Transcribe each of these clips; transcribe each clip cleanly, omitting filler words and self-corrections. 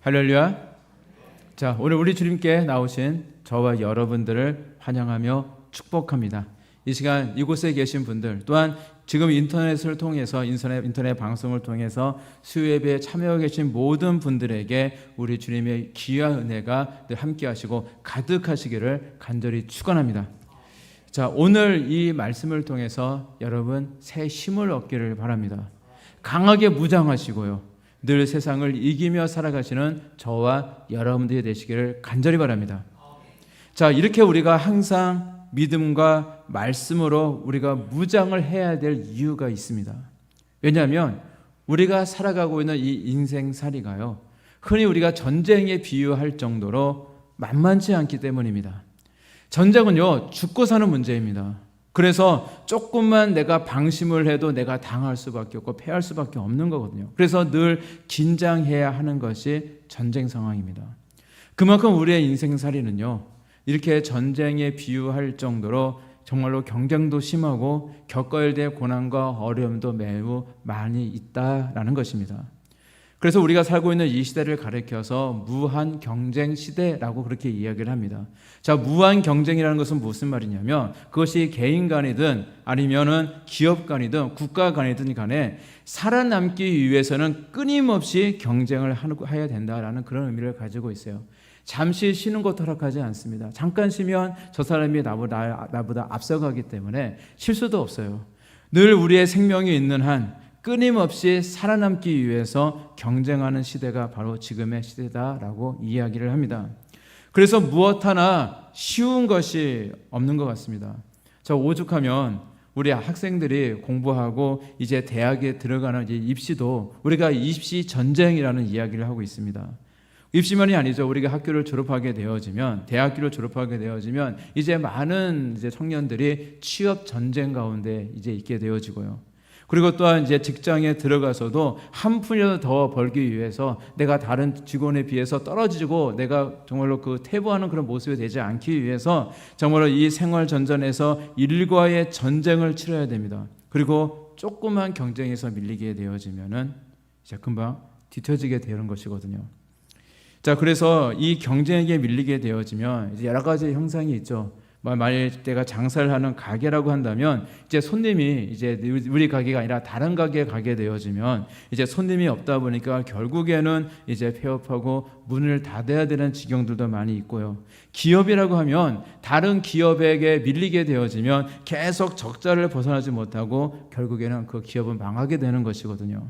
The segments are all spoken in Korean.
할렐루야. 자, 오늘 우리 주님께 나오신 저와 여러분들을 환영하며 축복합니다. 이 시간 이곳에 계신 분들, 또한 지금 인터넷을 통해서 인터넷 방송을 통해서 수요예배에 참여하고 계신 모든 분들에게 우리 주님의 귀한 은혜가 늘 함께 하시고 가득하시기를 간절히 축원합니다. 자, 오늘 이 말씀을 통해서 여러분 새 힘을 얻기를 바랍니다. 강하게 무장하시고요, 늘 세상을 이기며 살아가시는 저와 여러분들이 되시기를 간절히 바랍니다. 자, 이렇게 우리가 항상 믿음과 말씀으로 우리가 무장을 해야 될 이유가 있습니다. 왜냐하면 우리가 살아가고 있는 이 인생살이가요, 흔히 우리가 전쟁에 비유할 정도로 만만치 않기 때문입니다. 전쟁은요, 죽고 사는 문제입니다. 그래서 조금만 내가 방심을 해도 내가 당할 수밖에 없고 패할 수밖에 없는 거거든요. 그래서 늘 긴장해야 하는 것이 전쟁 상황입니다. 그만큼 우리의 인생살이는요, 이렇게 전쟁에 비유할 정도로 정말로 경쟁도 심하고 겪어야 될 고난과 어려움도 매우 많이 있다라는 것입니다. 그래서 우리가 살고 있는 이 시대를 가리켜서 무한 경쟁 시대라고 그렇게 이야기를 합니다. 자, 무한 경쟁이라는 것은 무슨 말이냐면, 그것이 개인 간이든 아니면은 기업 간이든 국가 간이든 간에 살아남기 위해서는 끊임없이 경쟁을 해야 된다라는 그런 의미를 가지고 있어요. 잠시 쉬는 것도 허락하지 않습니다. 잠깐 쉬면 저 사람이 나보다 앞서가기 때문에 쉴 수도 없어요. 늘 우리의 생명이 있는 한 끊임없이 살아남기 위해서 경쟁하는 시대가 바로 지금의 시대다라고 이야기를 합니다. 그래서 무엇 하나 쉬운 것이 없는 것 같습니다. 저 오죽하면 우리 학생들이 공부하고 이제 대학에 들어가는 이제 입시도 우리가 입시 전쟁이라는 이야기를 하고 있습니다. 입시만이 아니죠. 우리가 학교를 졸업하게 되어지면, 대학교를 졸업하게 되어지면 이제 많은 이제 청년들이 취업 전쟁 가운데 이제 있게 되어지고요. 그리고 또한 이제 직장에 들어가서도 한 푼이라도 더 벌기 위해서 내가 다른 직원에 비해서 떨어지고 내가 정말로 그 퇴보하는 그런 모습이 되지 않기 위해서 정말로 이 생활 전전에서 일과의 전쟁을 치러야 됩니다. 그리고 조그만 경쟁에서 밀리게 되어지면은 이제 금방 뒤처지게 되는 것이거든요. 자, 그래서 이 경쟁에게 밀리게 되어지면 이제 여러 가지 형상이 있죠. 만일 내가 장사를 하는 가게라고 한다면 이제 손님이 이제 우리 가게가 아니라 다른 가게에 가게 되어지면 이제 손님이 없다 보니까 결국에는 이제 폐업하고 문을 닫아야 되는 지경들도 많이 있고요. 기업이라고 하면 다른 기업에게 밀리게 되어지면 계속 적자를 벗어나지 못하고 결국에는 그 기업은 망하게 되는 것이거든요.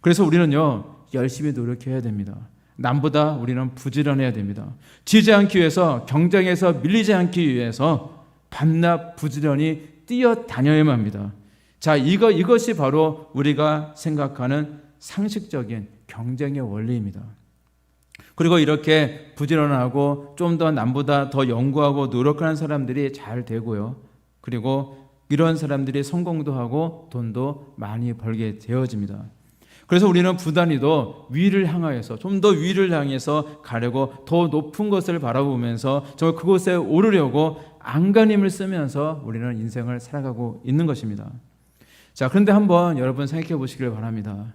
그래서 우리는요, 열심히 노력해야 됩니다. 남보다 우리는 부지런해야 됩니다. 지지 않기 위해서, 경쟁에서 밀리지 않기 위해서 밤낮 부지런히 뛰어다녀야만 합니다. 자, 이것이 바로 우리가 생각하는 상식적인 경쟁의 원리입니다. 그리고 이렇게 부지런하고 좀 더 남보다 더 연구하고 노력하는 사람들이 잘 되고요. 그리고 이런 사람들이 성공도 하고 돈도 많이 벌게 되어집니다. 그래서 우리는 부단히도 위를 향하여서, 좀 더 위를 향해서 가려고 더 높은 것을 바라보면서 저 그곳에 오르려고 안간힘을 쓰면서 우리는 인생을 살아가고 있는 것입니다. 자, 그런데 한번 여러분 생각해 보시길 바랍니다.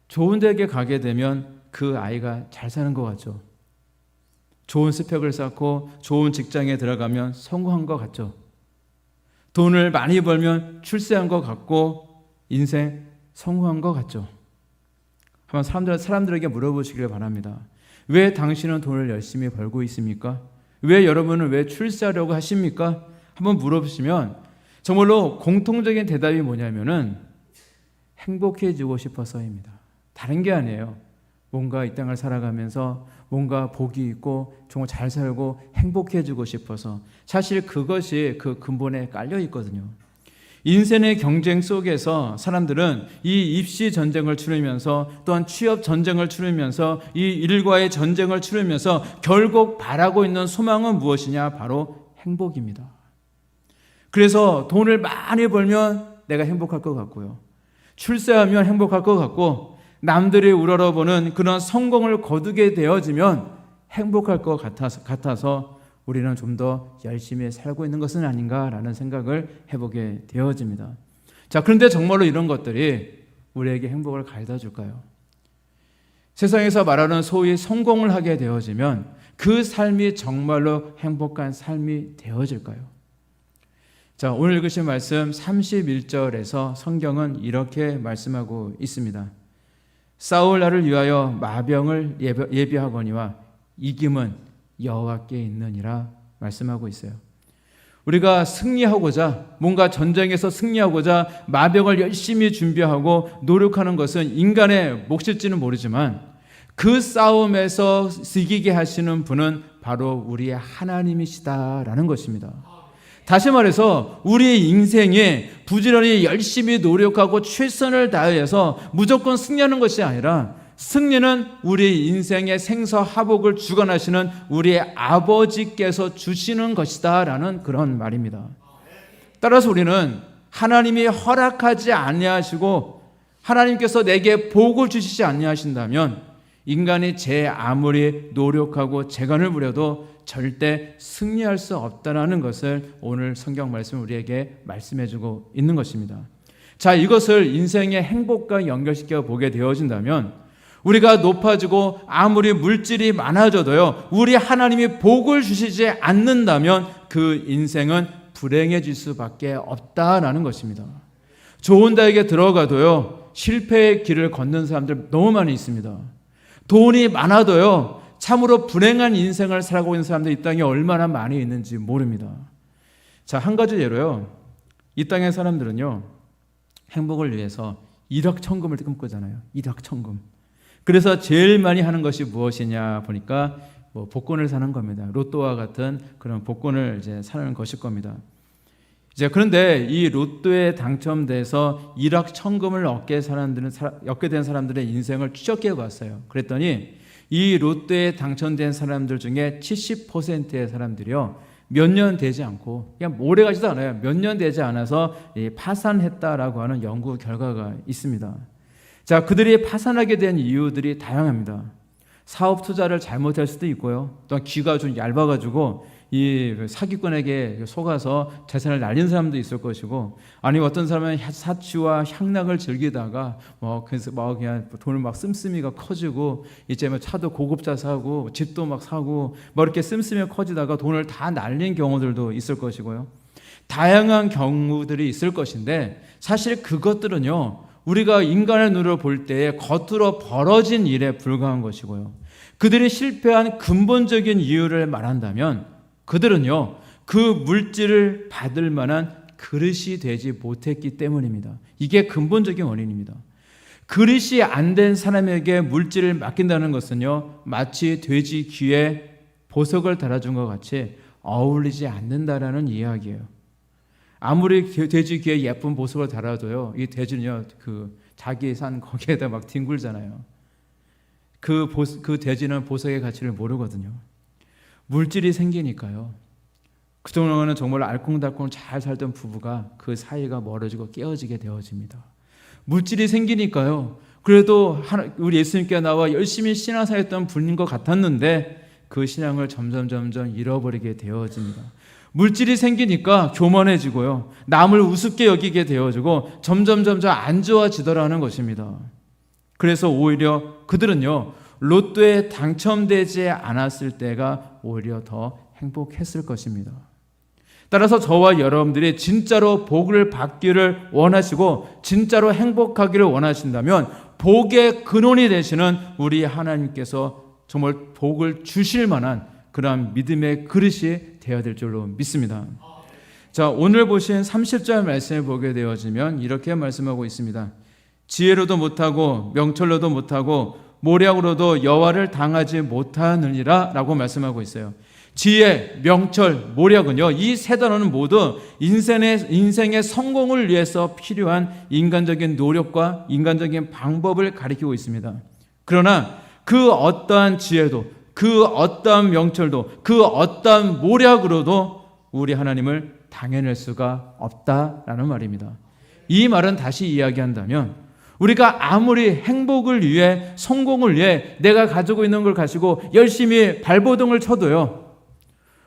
좋은 데에 가게 되면 그 아이가 잘 사는 것 같죠? 좋은 스펙을 쌓고 좋은 직장에 들어가면 성공한 것 같죠? 돈을 많이 벌면 출세한 것 같고 인생 성공한 것 같죠? 한번 사람들에게 물어보시길 바랍니다. 왜 당신은 돈을 열심히 벌고 있습니까? 왜 여러분은 왜 출세하려고 하십니까? 한번 물어보시면 정말로 공통적인 대답이 뭐냐면은 행복해지고 싶어서입니다. 다른 게 아니에요. 뭔가 이 땅을 살아가면서 뭔가 복이 있고 정말 잘 살고 행복해지고 싶어서. 사실 그것이 그 근본에 깔려 있거든요. 인생의 경쟁 속에서 사람들은 이 입시 전쟁을 치르면서 또한 취업 전쟁을 치르면서 이 일과의 전쟁을 치르면서 결국 바라고 있는 소망은 무엇이냐? 바로 행복입니다. 그래서 돈을 많이 벌면 내가 행복할 것 같고요, 출세하면 행복할 것 같고, 남들이 우러러보는 그런 성공을 거두게 되어지면 행복할 것 같아서 우리는 좀 더 열심히 살고 있는 것은 아닌가라는 생각을 해보게 되어집니다. 자, 그런데 정말로 이런 것들이 우리에게 행복을 가져다 줄까요? 세상에서 말하는 소위 성공을 하게 되어지면 그 삶이 정말로 행복한 삶이 되어질까요? 자, 오늘 읽으신 말씀 31절에서 성경은 이렇게 말씀하고 있습니다. 싸울 날을 위하여 마병을 예비하거니와 이김은 여호와께 있느니라 말씀하고 있어요. 우리가 승리하고자, 뭔가 전쟁에서 승리하고자 마병을 열심히 준비하고 노력하는 것은 인간의 몫일지는 모르지만 그 싸움에서 이기게 하시는 분은 바로 우리의 하나님이시다라는 것입니다. 다시 말해서 우리의 인생에 부지런히 열심히 노력하고 최선을 다해서 무조건 승리하는 것이 아니라 승리는 우리 인생의 생사화복을 주관하시는 우리의 아버지께서 주시는 것이다 라는 그런 말입니다. 따라서 우리는 하나님이 허락하지 아니하시고 하나님께서 내게 복을 주시지 아니하신다면 인간이 제 아무리 노력하고 재간을 부려도 절대 승리할 수 없다는 것을 오늘 성경 말씀 우리에게 말씀해주고 있는 것입니다. 자, 이것을 인생의 행복과 연결시켜 보게 되어진다면 우리가 높아지고 아무리 물질이 많아져도요, 우리 하나님이 복을 주시지 않는다면 그 인생은 불행해질 수밖에 없다라는 것입니다. 좋은 대학에 들어가도요, 실패의 길을 걷는 사람들 너무 많이 있습니다. 돈이 많아도요, 참으로 불행한 인생을 살아가고 있는 사람들이 이 땅에 얼마나 많이 있는지 모릅니다. 자, 한 가지 예로요, 이 땅의 사람들은요, 행복을 위해서 일확천금을 꿈꾸잖아요. 일확천금. 그래서 제일 많이 하는 것이 무엇이냐 보니까 복권을 사는 겁니다. 로또와 같은 그런 복권을 이제 사는 것일 겁니다. 이제 그런데 이 로또에 당첨돼서 일확천금을 얻게 된 사람들의 인생을 추적해 봤어요. 그랬더니 이 로또에 당첨된 사람들 중에 70%의 사람들이요, 몇 년 되지 않고 그냥 오래 가지도 않아요. 몇 년 되지 않아서 파산했다라고 하는 연구 결과가 있습니다. 자, 그들이 파산하게 된 이유들이 다양합니다. 사업 투자를 잘못할 수도 있고요. 또 귀가 좀 얇아가지고 이 사기꾼에게 속아서 재산을 날린 사람도 있을 것이고, 아니면 어떤 사람은 사치와 향락을 즐기다가 그래서 그냥 돈을 막 씀씀이가 커지고 이제 차도 고급차 사고 집도 막 사고 이렇게 씀씀이가 커지다가 돈을 다 날린 경우들도 있을 것이고요. 다양한 경우들이 있을 것인데 사실 그것들은요, 우리가 인간의 눈으로 볼 때에 겉으로 벌어진 일에 불과한 것이고요. 그들이 실패한 근본적인 이유를 말한다면 그들은요, 그 물질을 받을 만한 그릇이 되지 못했기 때문입니다. 이게 근본적인 원인입니다. 그릇이 안 된 사람에게 물질을 맡긴다는 것은요, 마치 돼지 귀에 보석을 달아준 것 같이 어울리지 않는다라는 이야기예요. 아무리 돼지 귀에 예쁜 보석을 달아줘요, 이 돼지는요, 자기 산 거기에다 막 뒹굴잖아요. 그 돼지는 보석의 가치를 모르거든요. 물질이 생기니까요, 그동안은 정말 알콩달콩 잘 살던 부부가 그 사이가 멀어지고 깨어지게 되어집니다. 물질이 생기니까요, 그래도 우리 예수님께 나와 열심히 신앙생활했던 분인 것 같았는데 그 신앙을 점점 잃어버리게 되어집니다. 물질이 생기니까 교만해지고요, 남을 우습게 여기게 되어지고 점점 안 좋아지더라는 것입니다. 그래서 오히려 그들은요, 로또에 당첨되지 않았을 때가 오히려 더 행복했을 것입니다. 따라서 저와 여러분들이 진짜로 복을 받기를 원하시고 진짜로 행복하기를 원하신다면 복의 근원이 되시는 우리 하나님께서 정말 복을 주실 만한 그러한 믿음의 그릇이 되어야 될 줄로 믿습니다. 자, 오늘 보신 30절 말씀을 보게 되어지면 이렇게 말씀하고 있습니다. 지혜로도 못하고 명철로도 못하고 모략으로도 여호와를 당하지 못하느니라 라고 말씀하고 있어요. 지혜, 명철, 모략은요, 이 세 단어는 모두 인생의 성공을 위해서 필요한 인간적인 노력과 인간적인 방법을 가리키고 있습니다. 그러나 그 어떠한 지혜도, 그 어떠한 명철도, 그 어떠한 모략으로도 우리 하나님을 당해낼 수가 없다라는 말입니다. 이 말은 다시 이야기한다면 우리가 아무리 행복을 위해, 성공을 위해 내가 가지고 있는 걸 가지고 열심히 발버둥을 쳐도요,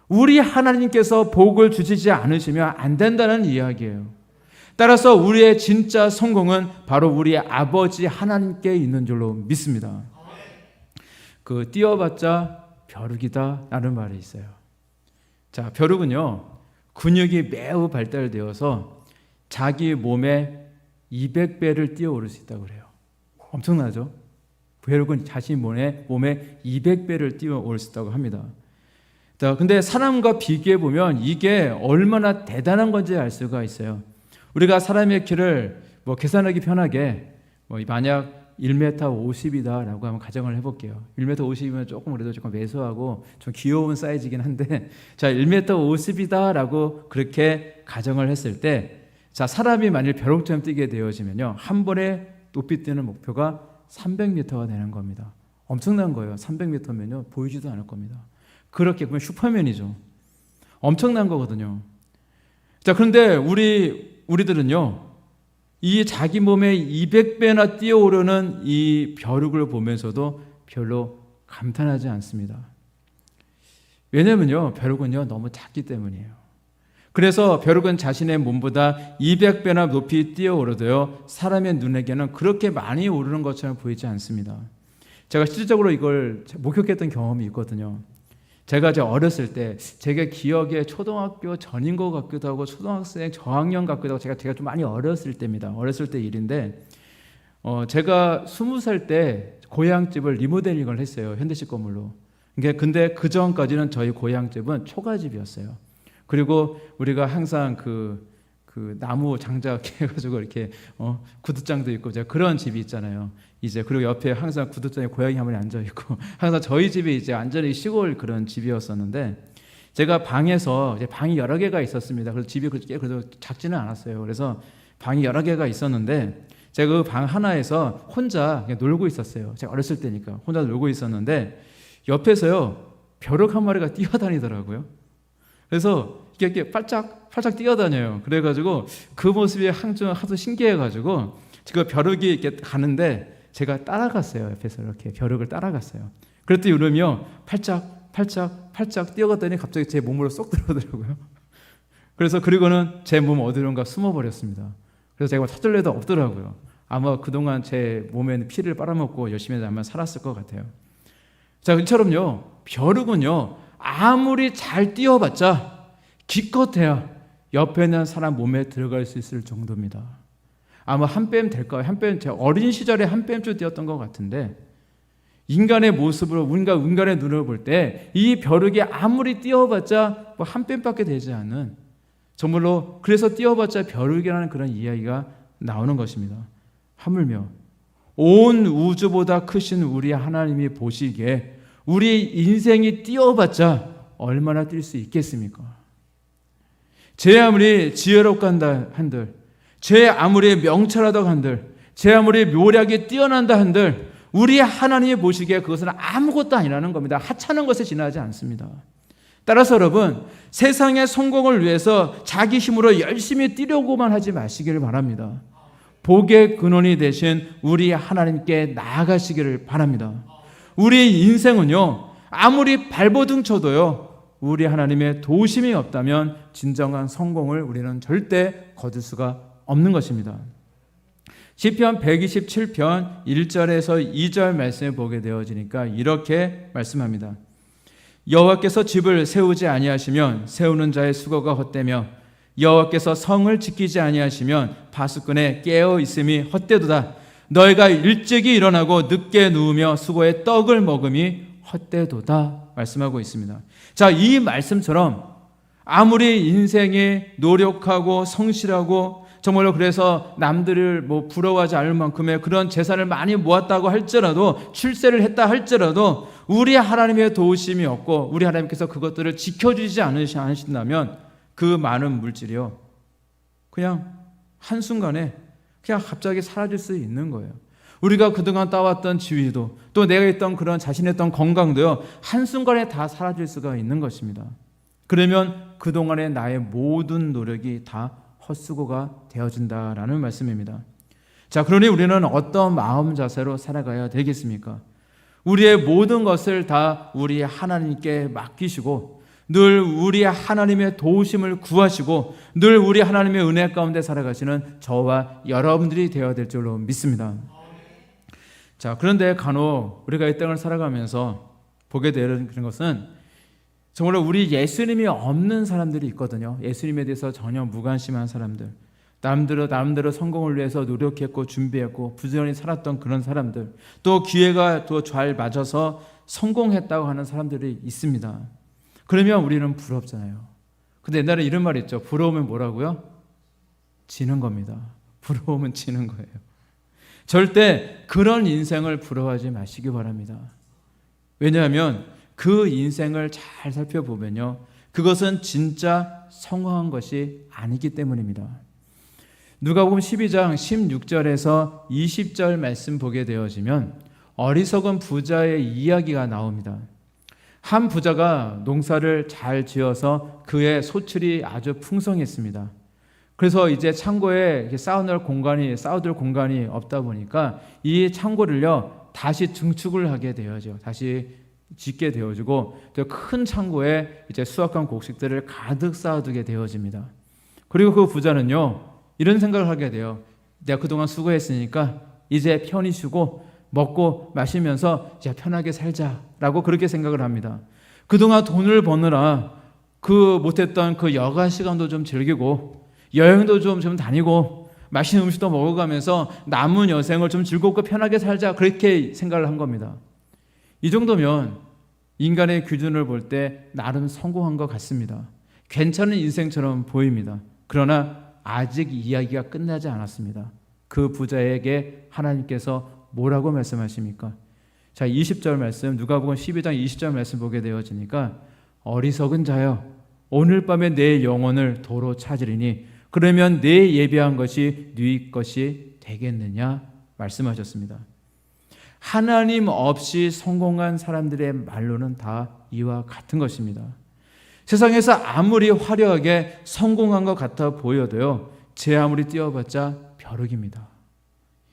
우리 하나님께서 복을 주시지 않으시면 안 된다는 이야기예요. 따라서 우리의 진짜 성공은 바로 우리 아버지 하나님께 있는 줄로 믿습니다. 뛰어봤자 벼룩이다 라는 말이 있어요. 자, 벼룩은요, 근육이 매우 발달되어서 자기 몸에 200배를 뛰어오를 수 있다고 그래요. 엄청나죠? 벼룩은 자신 몸에 200배를 뛰어오를 수 있다고 합니다. 자, 근데 사람과 비교해 보면 이게 얼마나 대단한 건지 알 수가 있어요. 우리가 사람의 키를 계산하기 편하게 만약 1m 50이다라고 한번 가정을 해볼게요. 1m 50이면 조금 그래도 조금 왜소하고 좀 귀여운 사이즈이긴 한데, 자, 1m 50이다라고 그렇게 가정을 했을 때, 자, 사람이 만일 벼룩처럼 뛰게 되어지면요, 한 번에 높이 뛰는 목표가 300m가 되는 겁니다. 엄청난 거예요. 300m면요 보이지도 않을 겁니다. 그렇게 보면 슈퍼맨이죠. 엄청난 거거든요. 자, 그런데 우리들은요, 이 자기 몸에 200배나 뛰어오르는 이 벼룩을 보면서도 별로 감탄하지 않습니다. 왜냐면요, 벼룩은요 너무 작기 때문이에요. 그래서 벼룩은 자신의 몸보다 200배나 높이 뛰어오르도요 사람의 눈에게는 그렇게 많이 오르는 것처럼 보이지 않습니다. 제가 실질적으로 이걸 목격했던 경험이 있거든요. 제가 어렸을 때, 제가 기억에 초등학교 전인 것 같기도 하고 초등학생 저학년 같기도 하고, 제가 좀 많이 어렸을 때입니다. 어렸을 때 일인데, 제가 20살 때 고향집을 리모델링을 했어요. 현대식 건물로. 근데 그 전까지는 저희 고향집은 초가집이었어요. 그리고 우리가 항상 그 나무 장작 해가지고 이렇게 구두장도 있고 제가 그런 집이 있잖아요. 그리고 옆에 항상 구두장에 고양이 한 마리 앉아 있고, 항상 저희 집이 완전히 시골 그런 집이었었는데, 제가 방이 여러 개가 있었습니다. 그래서 집이 그래도 작지는 않았어요. 그래서 방이 여러 개가 있었는데, 제가 그 방 하나에서 혼자 그냥 놀고 있었어요. 제가 어렸을 때니까 혼자 놀고 있었는데, 옆에서요 벼룩 한 마리가 뛰어다니더라고요. 그래서 이렇게 팔짝 뛰어다녀요. 그래가지고 그 모습이 하도 신기해가지고 지금 벼룩이 이렇게 가는데 제가 따라갔어요. 옆에서 이렇게 벼룩을 따라갔어요. 그랬더니 이러면 팔짝 뛰어갔더니 갑자기 제 몸으로 쏙 들어오더라고요. 그리고는 제 몸 어디론가 숨어버렸습니다. 그래서 제가 찾을래도 없더라고요. 아마 그동안 제 몸에는 피를 빨아먹고 열심히 아마 살았을 것 같아요. 자, 이처럼요 벼룩은요 아무리 잘 뛰어봤자 기껏해야 옆에 있는 사람 몸에 들어갈 수 있을 정도입니다. 아마 한 뼘 될까요? 제가 어린 시절에 한 뼘쯤 뛰었던 것 같은데, 인간의 모습으로 인간의 눈을 볼 때 이 벼룩이 아무리 뛰어봤자 한 뼘밖에 되지 않는, 정말로 그래서 뛰어봤자 벼룩이라는 그런 이야기가 나오는 것입니다. 하물며 온 우주보다 크신 우리 하나님이 보시기에 우리 인생이 뛰어봤자 얼마나 뛸 수 있겠습니까? 제 아무리 지혜롭고 한들, 제 아무리 명철하다 한들, 제 아무리 묘략이 뛰어난다 한들, 우리 하나님이 보시기에 그것은 아무것도 아니라는 겁니다. 하찮은 것에 지나지 않습니다. 따라서 여러분, 세상의 성공을 위해서 자기 힘으로 열심히 뛰려고만 하지 마시기를 바랍니다. 복의 근원이 되신 우리 하나님께 나아가시기를 바랍니다. 우리 인생은요, 아무리 발버둥 쳐도요, 우리 하나님의 도우심이 없다면 진정한 성공을 우리는 절대 거둘 수가 없는 것입니다. 시편 127편 1절에서 2절 말씀을 보게 되어지니까 이렇게 말씀합니다. 여호와께서 집을 세우지 아니하시면 세우는 자의 수고가 헛되며 여호와께서 성을 지키지 아니하시면 바수꾼의 깨어 있음이 헛되도다. 너희가 일찍이 일어나고 늦게 누우며 수고의 떡을 먹음이 헛되도다 말씀하고 있습니다. 자, 이 말씀처럼 아무리 인생에 노력하고 성실하고 정말로 그래서 남들을 부러워하지 않을 만큼의 그런 재산을 많이 모았다고 할지라도, 출세를 했다 할지라도 우리 하나님의 도우심이 없고 우리 하나님께서 그것들을 지켜주지 않으신다면 그 많은 물질이요 그냥 한순간에 그냥 갑자기 사라질 수 있는 거예요. 우리가 그동안 따왔던 지위도, 또 내가 있던 그런 자신했던 건강도요 한순간에 다 사라질 수가 있는 것입니다. 그러면 그동안의 나의 모든 노력이 다 헛수고가 되어진다라는 말씀입니다. 자, 그러니 우리는 어떤 마음 자세로 살아가야 되겠습니까? 우리의 모든 것을 다 우리 하나님께 맡기시고 늘 우리 하나님의 도우심을 구하시고 늘 우리 하나님의 은혜 가운데 살아가시는 저와 여러분들이 되어야 될 줄로 믿습니다. 자, 그런데 간혹 우리가 이 땅을 살아가면서 보게 되는 것은 정말 우리 예수님이 없는 사람들이 있거든요. 예수님에 대해서 전혀 무관심한 사람들, 남대로 성공을 위해서 노력했고 준비했고 부지런히 살았던 그런 사람들, 또 기회가 또 잘 맞아서 성공했다고 하는 사람들이 있습니다. 그러면 우리는 부럽잖아요. 근데 옛날에 이런 말이 있죠. 부러우면 뭐라고요? 지는 겁니다. 부러우면 지는 거예요. 절대 그런 인생을 부러워하지 마시기 바랍니다. 왜냐하면 그 인생을 잘 살펴보면요, 그것은 진짜 성공한 것이 아니기 때문입니다. 누가복음 12장 16절에서 20절 말씀 보게 되어지면 어리석은 부자의 이야기가 나옵니다. 한 부자가 농사를 잘 지어서 그의 소출이 아주 풍성했습니다. 그래서 이제 창고에 쌓아둘 공간이 없다 보니까 이 창고를요 다시 증축을 하게 되어죠. 다시 짓게 되어지고 큰 창고에 이제 수확한 곡식들을 가득 쌓아두게 되어집니다. 그리고 그 부자는요 이런 생각을 하게 돼요. 내가 그동안 수고했으니까 이제 편히 쉬고 먹고 마시면서 이제 편하게 살자라고 그렇게 생각을 합니다. 그동안 돈을 버느라 못했던 그 여가 시간도 좀 즐기고 여행도 좀 다니고 맛있는 음식도 먹어가면서 남은 여생을 좀 즐겁고 편하게 살자, 그렇게 생각을 한 겁니다. 이 정도면 인간의 기준을 볼 때 나름 성공한 것 같습니다. 괜찮은 인생처럼 보입니다. 그러나 아직 이야기가 끝나지 않았습니다. 그 부자에게 하나님께서 뭐라고 말씀하십니까? 자, 20절 말씀, 누가복음 12장 20절 말씀 보게 되어지니까 어리석은 자여, 오늘 밤에 내 영혼을 도로 찾으리니 그러면 내 예비한 것이 네 것이 되겠느냐 말씀하셨습니다. 하나님 없이 성공한 사람들의 말로는 다 이와 같은 것입니다. 세상에서 아무리 화려하게 성공한 것 같아 보여도요, 제 아무리 뛰어봤자 벼룩입니다.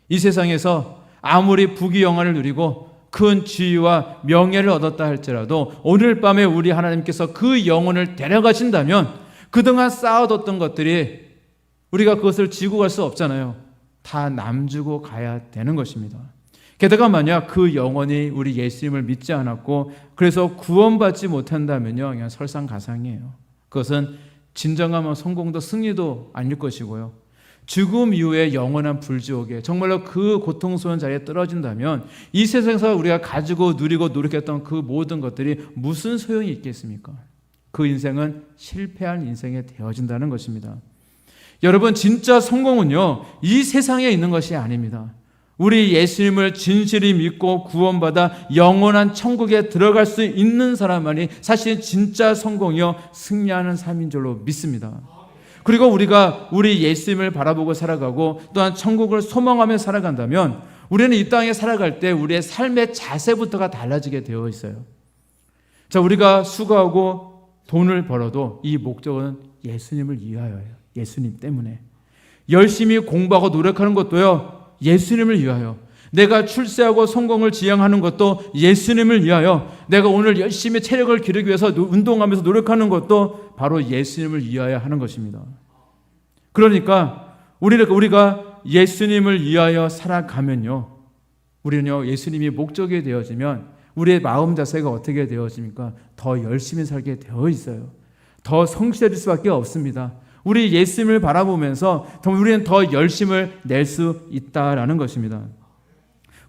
이 세상에서 아무리 부귀영화를 누리고 큰 지위와 명예를 얻었다 할지라도 오늘 밤에 우리 하나님께서 그 영혼을 데려가신다면 그동안 쌓아뒀던 것들이 우리가 그것을 지고 갈 수 없잖아요. 다 남주고 가야 되는 것입니다. 게다가 만약 그 영혼이 우리 예수님을 믿지 않았고 그래서 구원받지 못한다면요, 그냥 설상가상이에요. 그것은 진정한 성공도 승리도 아닐 것이고요, 죽음 이후에 영원한 불지옥에 정말로 그 고통스러운 자리에 떨어진다면 이 세상에서 우리가 가지고 누리고 노력했던 그 모든 것들이 무슨 소용이 있겠습니까? 그 인생은 실패한 인생이 되어진다는 것입니다. 여러분, 진짜 성공은요 이 세상에 있는 것이 아닙니다. 우리 예수님을 진실히 믿고 구원받아 영원한 천국에 들어갈 수 있는 사람만이 사실 진짜 성공이요 승리하는 삶인 줄로 믿습니다. 그리고 우리가 우리 예수님을 바라보고 살아가고 또한 천국을 소망하며 살아간다면 우리는 이 땅에 살아갈 때 우리의 삶의 자세부터가 달라지게 되어 있어요. 자, 우리가 수고하고 돈을 벌어도 이 목적은 예수님을 위하여예요. 예수님 때문에. 열심히 공부하고 노력하는 것도요 예수님을 위하여. 내가 출세하고 성공을 지향하는 것도 예수님을 위하여. 내가 오늘 열심히 체력을 기르기 위해서 운동하면서 노력하는 것도 바로 예수님을 위하여 하는 것입니다. 그러니까 우리가 예수님을 위하여 살아가면요, 우리는요 예수님이 목적이 되어지면 우리의 마음 자세가 어떻게 되어집니까? 더 열심히 살게 되어 있어요. 더 성실해질 수밖에 없습니다. 우리 예수님을 바라보면서 우리는 더 열심을 낼 수 있다라는 것입니다.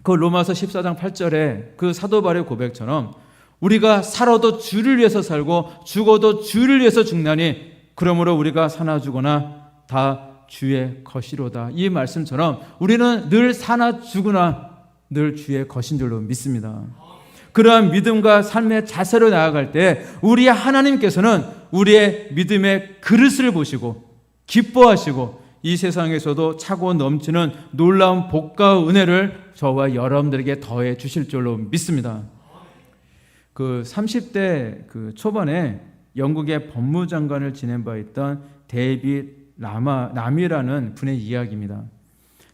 그 로마서 14장 8절에 그 사도 바울의 고백처럼 우리가 살아도 주를 위해서 살고 죽어도 주를 위해서 죽나니 그러므로 우리가 사나 죽거나 다 주의 것이로다. 이 말씀처럼 우리는 늘 사나 죽으나 늘 주의 것인 줄로 믿습니다. 그러한 믿음과 삶의 자세로 나아갈 때 우리 하나님께서는 우리의 믿음의 그릇을 보시고 기뻐하시고 이 세상에서도 차고 넘치는 놀라운 복과 은혜를 저와 여러분들에게 더해 주실 줄로 믿습니다. 그 30대 초반에 영국의 법무장관을 지낸 바 있던 데이빗 남이라는 분의 이야기입니다.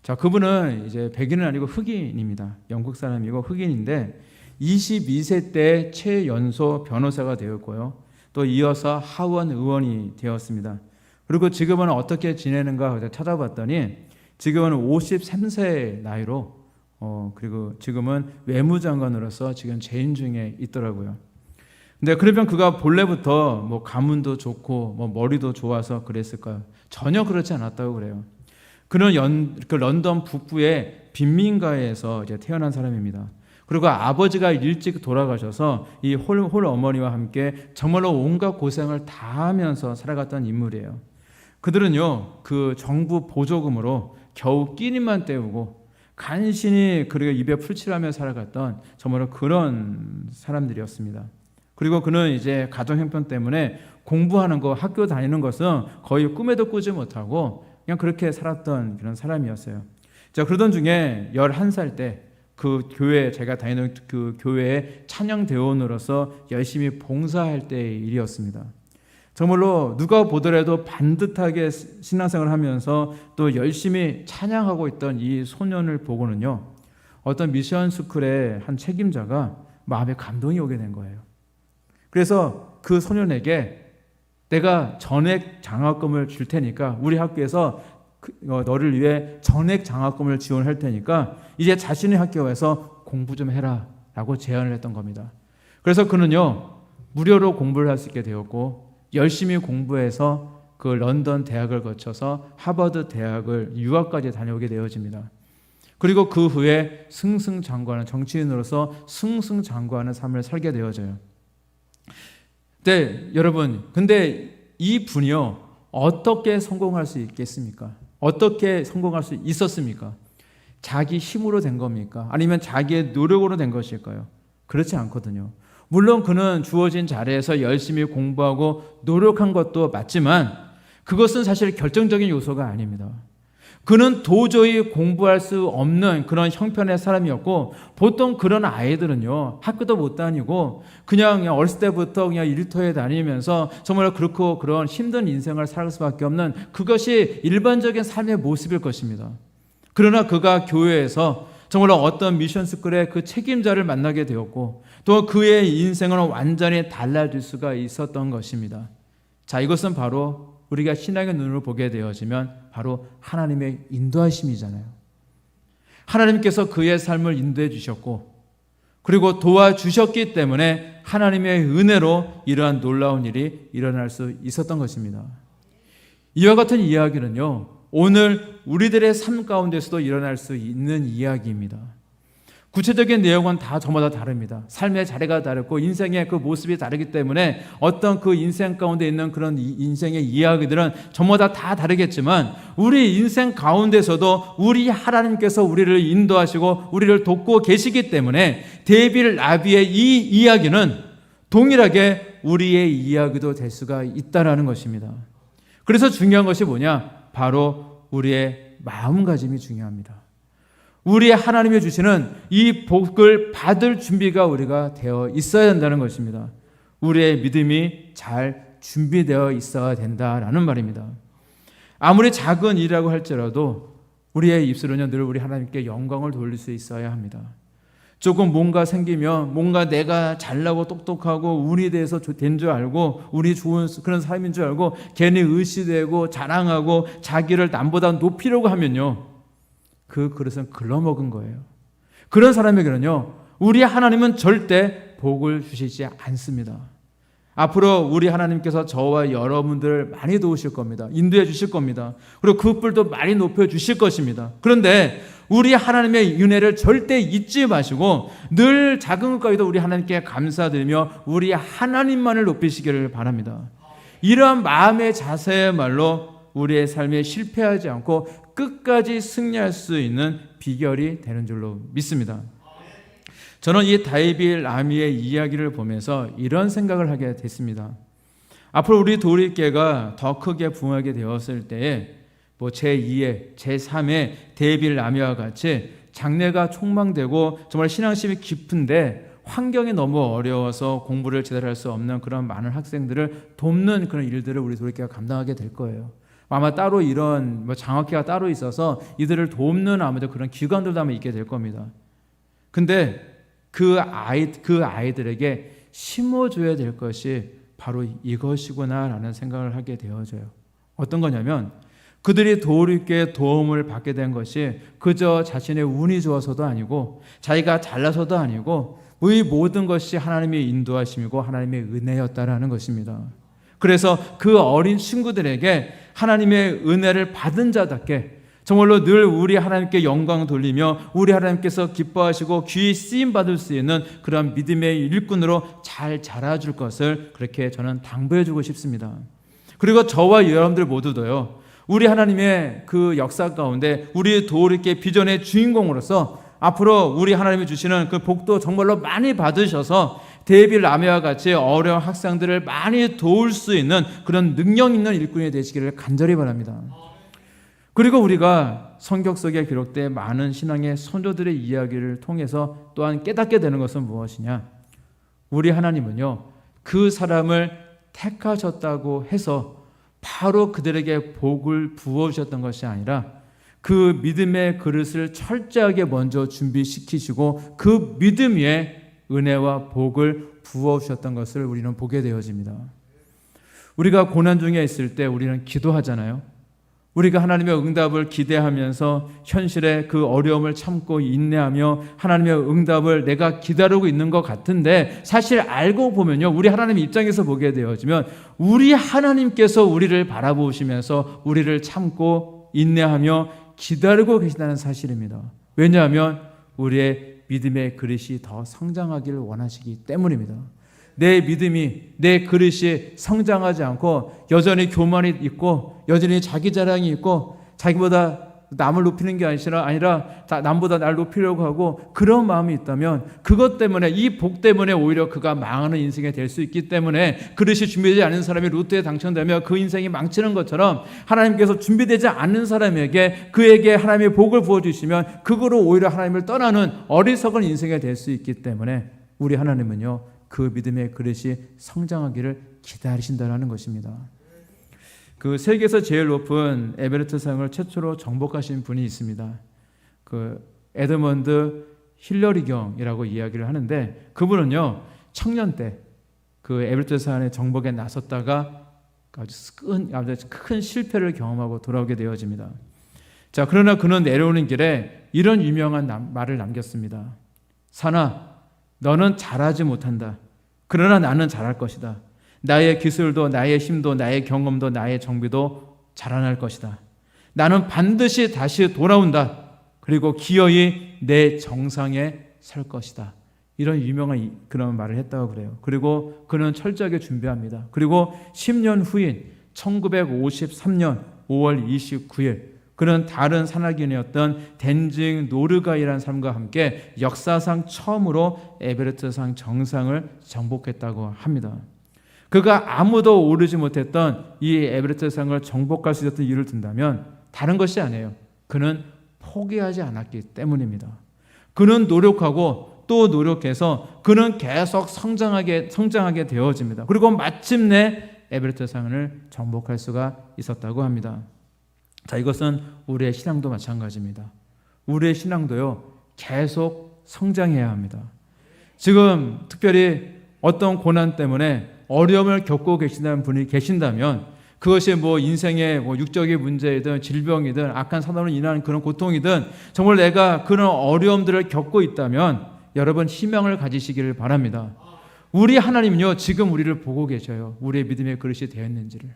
자, 그분은 이제 백인은 아니고 흑인입니다. 영국 사람이고 흑인인데 22세 때 최연소 변호사가 되었고요. 또 이어서 하원 의원이 되었습니다. 그리고 지금은 어떻게 지내는가 찾아봤더니 지금은 53세의 나이로 그리고 지금은 외무장관으로서 지금 재임 중에 있더라고요. 근데 그러면 그가 본래부터 뭐 가문도 좋고 뭐 머리도 좋아서 그랬을까요? 전혀 그렇지 않았다고 그래요. 그는 그 런던 북부의 빈민가에서 이제 태어난 사람입니다. 그리고 아버지가 일찍 돌아가셔서 이 홀 어머니와 함께 정말로 온갖 고생을 다 하면서 살아갔던 인물이에요. 그들은요, 그 정부 보조금으로 겨우 끼니만 때우고 간신히 그리고 입에 풀칠하며 살아갔던 정말로 그런 사람들이었습니다. 그리고 그는 이제 가정 형편 때문에 공부하는 거, 학교 다니는 것은 거의 꿈에도 꾸지 못하고 그냥 그렇게 살았던 그런 사람이었어요. 자, 그러던 중에 11살 때 그 교회, 제가 다니는 그 교회의 찬양대원으로서 열심히 봉사할 때의 일이었습니다. 정말로 누가 보더라도 반듯하게 신앙생활을 하면서 또 열심히 찬양하고 있던 이 소년을 보고는요, 어떤 미션 스쿨의 한 책임자가 마음에 감동이 오게 된 거예요. 그래서 그 소년에게 내가 전액 장학금을 줄 테니까 우리 학교에서 너를 위해 전액 장학금을 지원할 테니까 이제 자신의 학교에서 공부 좀 해라 라고 제안을 했던 겁니다. 그래서 그는요, 무료로 공부를 할 수 있게 되었고 열심히 공부해서 그 런던 대학을 거쳐서 하버드 대학을 유학까지 다녀오게 되어집니다. 그리고 그 후에 승승장구하는 정치인으로서 승승장구하는 삶을 살게 되어져요. 네, 여러분, 근데 이 분이요, 어떻게 성공할 수 있겠습니까? 어떻게 성공할 수 있었습니까? 자기 힘으로 된 겁니까? 아니면 자기의 노력으로 된 것일까요? 그렇지 않거든요. 물론 그는 주어진 자리에서 열심히 공부하고 노력한 것도 맞지만 그것은 사실 결정적인 요소가 아닙니다. 그는 도저히 공부할 수 없는 그런 형편의 사람이었고, 보통 그런 아이들은요, 학교도 못 다니고 그냥 어렸을 때부터 그냥 일터에 다니면서 정말 그렇고 그런 힘든 인생을 살 수밖에 없는, 그것이 일반적인 삶의 모습일 것입니다. 그러나 그가 교회에서 정말로 어떤 미션 스쿨의 그 책임자를 만나게 되었고, 또 그의 인생은 완전히 달라질 수가 있었던 것입니다. 자, 이것은 바로 우리가 신앙의 눈으로 보게 되어지면 바로 하나님의 인도하심이잖아요. 하나님께서 그의 삶을 인도해 주셨고, 그리고 도와주셨기 때문에 하나님의 은혜로 이러한 놀라운 일이 일어날 수 있었던 것입니다. 이와 같은 이야기는요, 오늘 우리들의 삶 가운데서도 일어날 수 있는 이야기입니다. 구체적인 내용은 다 저마다 다릅니다. 삶의 자리가 다르고 인생의 그 모습이 다르기 때문에 어떤 그 인생 가운데 있는 그런 인생의 이야기들은 저마다 다 다르겠지만, 우리 인생 가운데서도 우리 하나님께서 우리를 인도하시고 우리를 돕고 계시기 때문에 데빌 라비의 이 이야기는 동일하게 우리의 이야기도 될 수가 있다는 것입니다. 그래서 중요한 것이 뭐냐? 바로 우리의 마음가짐이 중요합니다. 우리 하나님이 주시는 이 복을 받을 준비가 우리가 되어 있어야 된다는 것입니다. 우리의 믿음이 잘 준비되어 있어야 된다라는 말입니다. 아무리 작은 일이라고 할지라도 우리의 입술은요, 늘 우리 하나님께 영광을 돌릴 수 있어야 합니다. 조금 뭔가 생기면 뭔가 내가 잘나고 똑똑하고 운이 돼서 된 줄 알고 운이 좋은 그런 삶인 줄 알고 괜히 의시되고 자랑하고 자기를 남보다 높이려고 하면요, 그 그릇은 글러먹은 거예요. 그런 사람에게는요, 우리 하나님은 절대 복을 주시지 않습니다. 앞으로 우리 하나님께서 저와 여러분들을 많이 도우실 겁니다. 인도해 주실 겁니다. 그리고 그 뿔도 많이 높여 주실 것입니다. 그런데 우리 하나님의 은혜를 절대 잊지 마시고 늘 작은 것까지도 우리 하나님께 감사드리며 우리 하나님만을 높이시기를 바랍니다. 이러한 마음의 자세야말로 우리의 삶에 실패하지 않고 끝까지 승리할 수 있는 비결이 되는 줄로 믿습니다. 저는 이 다윗 라미의 이야기를 보면서 이런 생각을 하게 됐습니다. 앞으로 우리 도리교회가 더 크게 부흥하게 되었을 때에 뭐 제2의 제3의 다윗 라미와 같이 장래가 촉망되고 정말 신앙심이 깊은데 환경이 너무 어려워서 공부를 제대로 할 수 없는 그런 많은 학생들을 돕는 그런 일들을 우리 도리교회가 감당하게 될 거예요. 아마 따로 이런 장학회가 따로 있어서 이들을 돕는 아무래도 그런 기관들도 아마 있게 될 겁니다. 근데 그 아이들에게 심어줘야 될 것이 바로 이것이구나라는 생각을 하게 되어져요. 어떤 거냐면 그들이 도우리께 도움을 받게 된 것이 그저 자신의 운이 좋아서도 아니고 자기가 잘나서도 아니고 이 모든 것이 하나님의 인도하심이고 하나님의 은혜였다라는 것입니다. 그래서 그 어린 친구들에게 하나님의 은혜를 받은 자답게 정말로 늘 우리 하나님께 영광 돌리며 우리 하나님께서 기뻐하시고 귀히 쓰임받을 수 있는 그런 믿음의 일꾼으로 잘 자라줄 것을 그렇게 저는 당부해 주고 싶습니다. 그리고 저와 여러분들 모두도요, 우리 하나님의 그 역사 가운데 우리 도우리께 비전의 주인공으로서 앞으로 우리 하나님이 주시는 그 복도 정말로 많이 받으셔서 데이빗 라메와 같이 어려운 학생들을 많이 도울 수 있는 그런 능력 있는 일꾼이 되시기를 간절히 바랍니다. 그리고 우리가 성경 속에 기록된 많은 신앙의 선조들의 이야기를 통해서 또한 깨닫게 되는 것은 무엇이냐? 우리 하나님은요, 그 사람을 택하셨다고 해서 바로 그들에게 복을 부어주셨던 것이 아니라 그 믿음의 그릇을 철저하게 먼저 준비시키시고 그 믿음 위에 은혜와 복을 부어주셨던 것을 우리는 보게 되어집니다. 우리가 고난 중에 있을 때 우리는 기도하잖아요. 우리가 하나님의 응답을 기대하면서 현실의 그 어려움을 참고 인내하며 하나님의 응답을 내가 기다리고 있는 것 같은데 사실 알고 보면요, 우리 하나님 입장에서 보게 되어지면 우리 하나님께서 우리를 바라보시면서 우리를 참고 인내하며 기다리고 계신다는 사실입니다. 왜냐하면 우리의 믿음의 그릇이 더 성장하기를 원하시기 때문입니다. 내 믿음이, 내 그릇이 성장하지 않고 여전히 교만이 있고 여전히 자기 자랑이 있고 자기보다 남을 높이는 게 아니라 남보다 날 높이려고 하고 그런 마음이 있다면 그것 때문에, 이 복 때문에 오히려 그가 망하는 인생이 될 수 있기 때문에 그릇이 준비되지 않은 사람이 로또에 당첨되며 그 인생이 망치는 것처럼 하나님께서 준비되지 않는 사람에게 그에게 하나님의 복을 부어주시면 그거로 오히려 하나님을 떠나는 어리석은 인생이 될 수 있기 때문에 우리 하나님은요, 그 믿음의 그릇이 성장하기를 기다리신다는 것입니다. 그 세계에서 제일 높은 에베레스트상을 최초로 정복하신 분이 있습니다. 그 에드먼드 힐러리경이라고 이야기를 하는데 그분은요, 청년 때 그 에베레스트상의 정복에 나섰다가 아주 큰 실패를 경험하고 돌아오게 되어집니다. 자, 그러나 그는 내려오는 길에 이런 유명한 말을 남겼습니다. 산아, 너는 잘하지 못한다. 그러나 나는 잘할 것이다. 나의 기술도 나의 힘도 나의 경험도 나의 정비도 자라날 것이다. 나는 반드시 다시 돌아온다. 그리고 기어이 내 정상에 설 것이다. 이런 유명한 그런 말을 했다고 그래요. 그리고 그는 철저하게 준비합니다. 그리고 10년 후인 1953년 5월 29일 그는 다른 산악인이었던 덴징 노르가이라는 사람과 함께 역사상 처음으로 에베레스트상 정상을 정복했다고 합니다. 그가 아무도 오르지 못했던 이 에베레스트상을 정복할 수 있었던 이유를 든다면 다른 것이 아니에요. 그는 포기하지 않았기 때문입니다. 그는 노력하고 또 노력해서 그는 계속 성장하게 되어집니다. 그리고 마침내 에베레스트상을 정복할 수가 있었다고 합니다. 자, 이것은 우리의 신앙도 마찬가지입니다. 우리의 신앙도요, 계속 성장해야 합니다. 지금 특별히 어떤 고난 때문에 어려움을 겪고 계신다는 분이 계신다면 그것이 뭐 인생의 뭐 육적인 문제이든 질병이든 악한 사단으로 인한 그런 고통이든 정말 내가 그런 어려움들을 겪고 있다면 여러분 희망을 가지시기를 바랍니다. 우리 하나님은요, 지금 우리를 보고 계셔요. 우리의 믿음의 그릇이 되었는지를.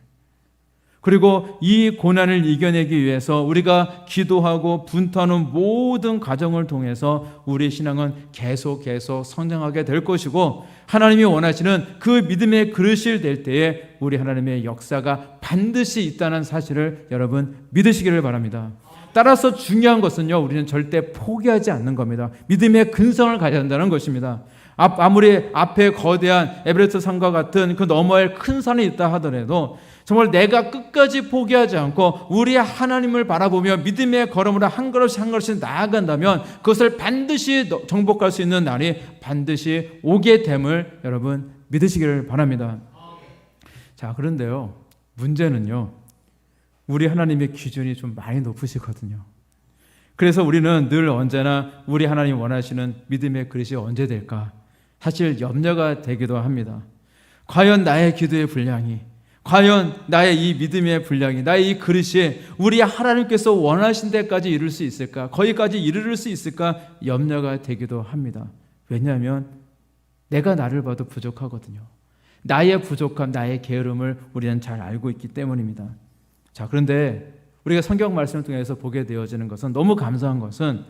그리고 이 고난을 이겨내기 위해서 우리가 기도하고 분투하는 모든 과정을 통해서 우리의 신앙은 계속 성장하게 될 것이고 하나님이 원하시는 그 믿음의 그릇이 될 때에 우리 하나님의 역사가 반드시 있다는 사실을 여러분 믿으시기를 바랍니다. 따라서 중요한 것은요, 우리는 절대 포기하지 않는 겁니다. 믿음의 근성을 가져야 한다는 것입니다. 아무리 앞에 거대한 에베레스트 산과 같은 그 너머에 큰 산이 있다 하더라도 정말 내가 끝까지 포기하지 않고 우리 하나님을 바라보며 믿음의 걸음으로 한 걸음씩 한 걸음씩 나아간다면 그것을 반드시 정복할 수 있는 날이 반드시 오게 됨을 여러분 믿으시기를 바랍니다. 자, 그런데요, 문제는요, 우리 하나님의 기준이 좀 많이 높으시거든요. 그래서 우리는 늘 언제나 우리 하나님 원하시는 믿음의 그릇이 언제 될까 사실 염려가 되기도 합니다. 과연 나의 기도의 분량이, 과연 나의 이 믿음의 분량이, 나의 이 그릇이 우리 하나님께서 원하신 데까지 이룰 수 있을까? 거기까지 이르를 수 있을까? 염려가 되기도 합니다. 왜냐하면 내가 나를 봐도 부족하거든요. 나의 부족함, 나의 게으름을 우리는 잘 알고 있기 때문입니다. 자, 그런데 우리가 성경 말씀을 통해서 보게 되어지는 것은, 너무 감사한 것은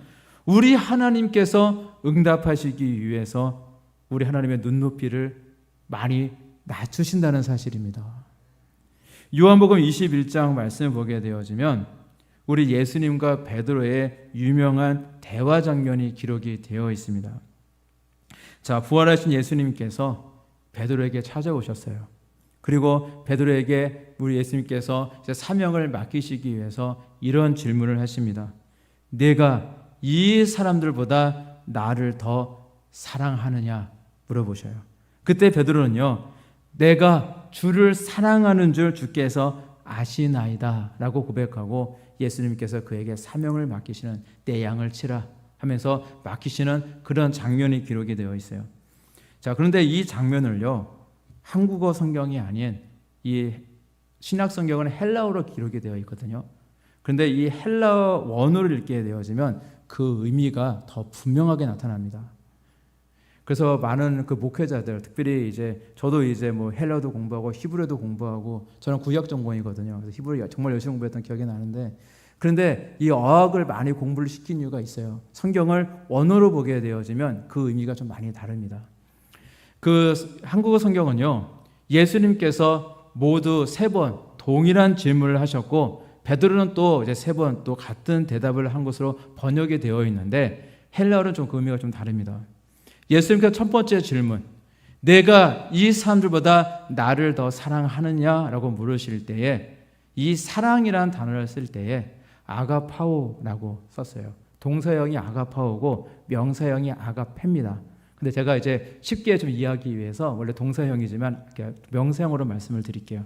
우리 하나님께서 응답하시기 위해서 우리 하나님의 눈높이를 많이 낮추신다는 사실입니다. 요한복음 21장 말씀을 보게 되어지면 우리 예수님과 베드로의 유명한 대화 장면이 기록이 되어 있습니다. 자, 부활하신 예수님께서 베드로에게 찾아오셨어요. 그리고 베드로에게 우리 예수님께서 사명을 맡기시기 위해서 이런 질문을 하십니다. 내가 이 사람들보다 나를 더 사랑하느냐 물어보셔요. 그때 베드로는요, 내가 주를 사랑하는 줄 주께서 아시나이다 라고 고백하고, 예수님께서 그에게 사명을 맡기시는, 내 양을 치라 하면서 맡기시는 그런 장면이 기록이 되어 있어요. 자, 그런데 이 장면을요, 한국어 성경이 아닌 이 신약 성경은 헬라어로 기록이 되어 있거든요. 그런데 이 헬라어 원어를 읽게 되어지면 그 의미가 더 분명하게 나타납니다. 그래서 많은 그 목회자들, 특별히 저도 뭐 헬라어도 공부하고 히브리어도 공부하고, 저는 구약 전공이거든요. 그래서 히브리어 정말 열심히 공부했던 기억이 나는데, 그런데 이 어학을 많이 공부를 시킨 이유가 있어요. 성경을 원어로 보게 되어지면 그 의미가 좀 많이 다릅니다. 그 한국어 성경은요, 예수님께서 모두 3번 동일한 질문을 하셨고, 베드로는 또 3번 또 같은 대답을 한 것으로 번역이 되어 있는데, 헬라어는 좀 그 의미가 좀 다릅니다. 예수님께서 첫 번째 질문, 내가 이 사람들보다 나를 더 사랑하느냐라고 물으실 때에, 이 사랑이라는 단어를 쓸 때에 아가파오라고 썼어요. 동사형이 아가파오고 명사형이 아가페입니다. 근데 제가 쉽게 좀 이해하기 위해서 원래 동사형이지만 명사형으로 말씀을 드릴게요.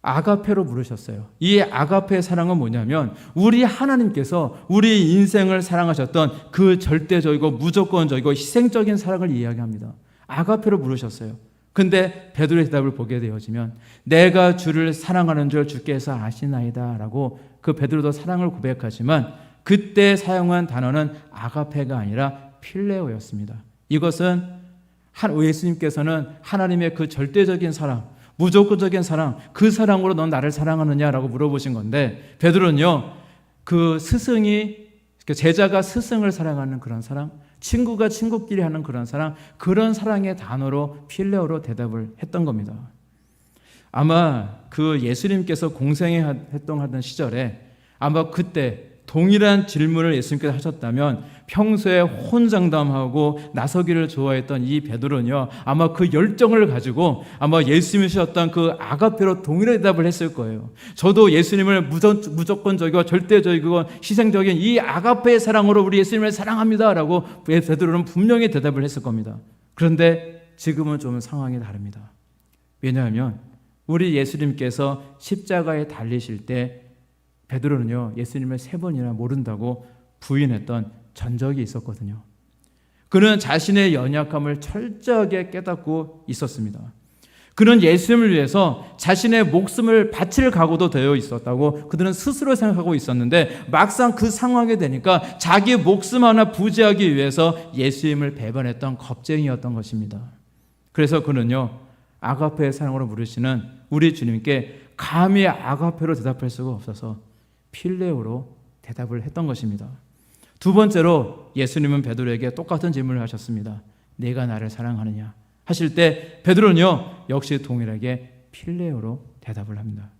아가페로 물으셨어요. 이 아가페의 사랑은 뭐냐면, 우리 하나님께서 우리 인생을 사랑하셨던 그 절대적이고 무조건적이고 희생적인 사랑을 이야기합니다. 아가페로 물으셨어요. 근데 베드로의 대답을 보게 되어지면, 내가 주를 사랑하는 줄 주께서 아시나이다 라고 그 베드로도 사랑을 고백하지만, 그때 사용한 단어는 아가페가 아니라 필레오였습니다. 이것은 예수님께서는 하나님의 그 절대적인 사랑, 무조건적인 사랑, 그 사랑으로 넌 나를 사랑하느냐라고 물어보신 건데, 베드로는요, 그 스승이, 제자가 스승을 사랑하는 그런 사랑, 친구가 친구끼리 하는 그런 사랑, 그런 사랑의 단어로 필레오로 대답을 했던 겁니다. 아마 그 예수님께서 공생애했던 시절에 아마 그때 동일한 질문을 예수님께서 하셨다면, 평소에 혼장담하고 나서기를 좋아했던 이 베드로는요, 아마 그 열정을 가지고 아마 예수님이 주셨던 그 아가페로 동일한 대답을 했을 거예요. 저도 예수님을 무조건적이고 절대적이고 희생적인 이 아가페의 사랑으로 우리 예수님을 사랑합니다 라고 베드로는 분명히 대답을 했을 겁니다. 그런데 지금은 좀 상황이 다릅니다. 왜냐하면 우리 예수님께서 십자가에 달리실 때 베드로는요, 예수님을 3번이나 모른다고 부인했던 전적이 있었거든요. 그는 자신의 연약함을 철저하게 깨닫고 있었습니다. 그는 예수님을 위해서 자신의 목숨을 바칠 각오도 되어 있었다고 그들은 스스로 생각하고 있었는데, 막상 그 상황이 되니까 자기 목숨 하나 부지하기 위해서 예수님을 배반했던 겁쟁이였던 것입니다. 그래서 그는요, 아가페의 사랑으로 부르시는 우리 주님께 감히 아가페로 대답할 수가 없어서 필레오로 대답을 했던 것입니다. 두 번째로 예수님은 베드로에게 똑같은 질문을 하셨습니다. 내가 나를 사랑하느냐 하실 때 베드로는요, 역시 동일하게 필레오로 대답을 합니다.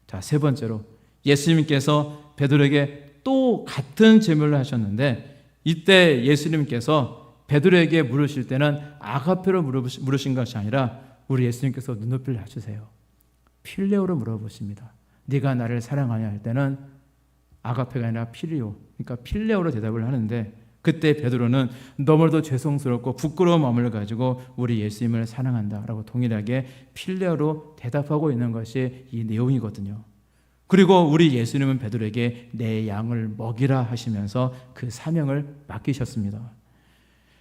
자, 세 번째로 예수님께서 베드로에게 또 같은 질문을 하셨는데, 이때 예수님께서 베드로에게 물으실 때는 아가페로 물으신 것이 아니라 우리 예수님께서 눈높이를 낮추세요. 필레오로 물어보십니다. 네가 나를 사랑하냐 할 때는 아가페가 아니라 필레오, 그러니까 필레오로 대답을 하는데, 그때 베드로는 너무도 죄송스럽고 부끄러운 마음을 가지고 우리 예수님을 사랑한다라고 동일하게 필레오로 대답하고 있는 것이 이 내용이거든요. 그리고 우리 예수님은 베드로에게 내 양을 먹이라 하시면서 그 사명을 맡기셨습니다.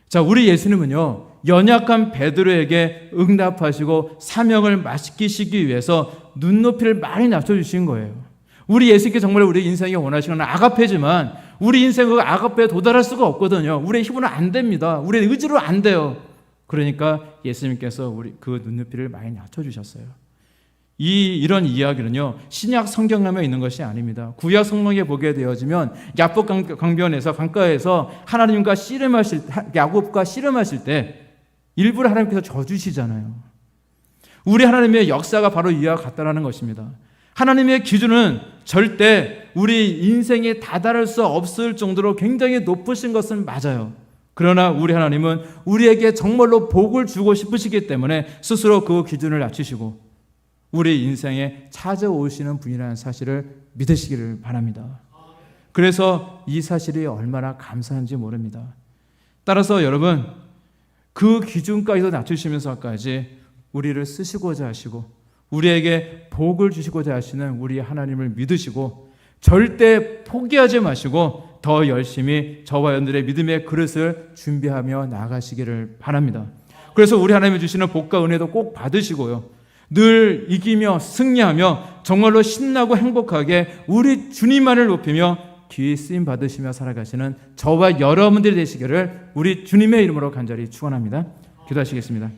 자, 우리 예수님은요, 연약한 베드로에게 응답하시고 사명을 맡기시기 위해서 눈높이를 많이 낮춰주신 거예요. 우리 예수님께 정말 우리 인생에 원하시는 아가페지만 우리 인생은 그 아가페에 도달할 수가 없거든요. 우리의 힘으로는 안 됩니다. 우리의 의지로 안 돼요. 그러니까 예수님께서 우리 그 눈높이를 많이 낮춰주셨어요. 이런 이야기는요, 신약 성경에만 있는 것이 아닙니다. 구약 성경에 보게 되어지면 야복 강변에서 강가에서 하나님과 야곱과 씨름하실 때 일부러 하나님께서 져주시잖아요. 우리 하나님의 역사가 바로 이와 같다라는 것입니다. 하나님의 기준은 절대 우리 인생에 다다를 수 없을 정도로 굉장히 높으신 것은 맞아요. 그러나 우리 하나님은 우리에게 정말로 복을 주고 싶으시기 때문에 스스로 그 기준을 낮추시고 우리 인생에 찾아오시는 분이라는 사실을 믿으시기를 바랍니다. 그래서 이 사실이 얼마나 감사한지 모릅니다. 따라서 여러분, 그 기준까지도 낮추시면서까지 우리를 쓰시고자 하시고 우리에게 복을 주시고자 하시는 우리 하나님을 믿으시고 절대 포기하지 마시고 더 열심히 저와 여러분들의 믿음의 그릇을 준비하며 나가시기를 바랍니다. 그래서 우리 하나님이 주시는 복과 은혜도 꼭 받으시고요, 늘 이기며 승리하며 정말로 신나고 행복하게 우리 주님만을 높이며 귀히 쓰임 받으시며 살아가시는 저와 여러분들이 되시기를 우리 주님의 이름으로 간절히 축원합니다. 기도하시겠습니다.